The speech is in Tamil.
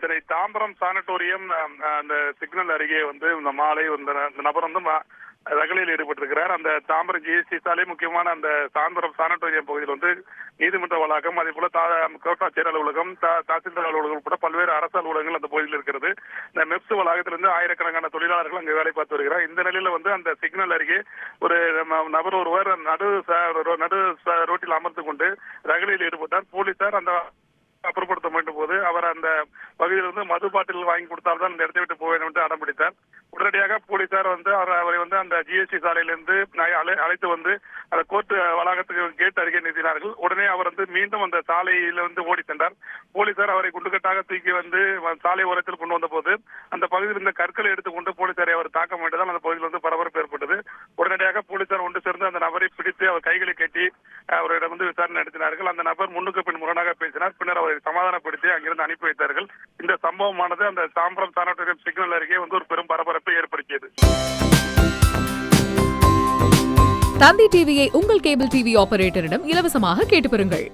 சரி, தாம்பரம் சானட்டோரியம் அந்த சிக்னல் அருகே வந்து இந்த மாலை இந்த நபர் வந்து ரகளையில் ஈடுபட்டிருக்கிறார். அந்த தாம்பரம் ஜிஎஸ்டி சாலை, முக்கியமான அந்த தாம்பரம் சானட்டோரியம் பகுதியில் வந்து நீதிமன்ற வளாகம், அதே போல கோட்டாட்சியர் அலுவலகம், தாசில்தார் அலுவலகம் உட்பட பல்வேறு அரசு அலுவலகங்கள் அந்த பகுதியில் இருக்கிறது. இந்த மெப்ஸ் வளாகத்திலிருந்து ஆயிரக்கணக்கான தொழிலாளர்கள் அங்கு வேலை பார்த்து வருகிறார். இந்த நிலையில வந்து அந்த சிக்னல் அருகே ஒரு நபர் ஒருவர் நடு ரோட்டில் அமர்ந்து கொண்டு ரகளையில் ஈடுபட்டார். போலீசார் அந்த அப்புறப்படுத்த முயன்ற போது அவர் அந்த பகுதியில் வந்து மது பாட்டில் வாங்கி கொடுத்தால்தான் இந்த இடத்தை விட்டு போக வேண்டும் என்று அடம் பிடித்தார். உடனடியாக போலீசார் வந்து அவரை வந்து அந்த ஜிஎஸ்டி சாலையிலிருந்து அழைத்து வந்து அந்த கோர்ட் வளாகத்துக்கு கேட் அருகே நிறுத்தினார்கள். உடனே அவர் வந்து மீண்டும் அந்த சாலையில வந்து ஓடி சென்றார். போலீசார் அவரை குண்டுகட்டாக தூக்கி வந்து சாலை ஓரத்தில் கொண்டு வந்த போது அந்த பகுதியில் இருந்த கற்களை எடுத்துக்கொண்டு போலீசாரை அவர் தாக்க முயன்றதால் அந்த பகுதியில் வந்து பரபரப்பு ஏற்பட்டது. உடனடியாக போலீசார் ஒன்று சேர்ந்து அந்த நபரை பிடித்து அவர் கைகளை கட்டி அவரிடம் வந்து விசாரணை நடத்தினார்கள். அந்த நபர் முன்னுக்கு பின் முரணாக பேசினார். பின்னர் அவரை சமாதானப்படுத்தி அங்கிருந்து அனுப்பி வைத்தார்கள். இந்த சம்பவமானது அந்த தாம்பரம் சானட்டோரியம் சிக்னல் அருகே வந்து ஒரு பெரும் பரபரப்பை ஏற்படுத்தியது. தந்தி டிவியை உங்கள் கேபிள் டிவி ஆபரேட்டரிடம் இலவசமாக கேட்டு பெறுங்கள்.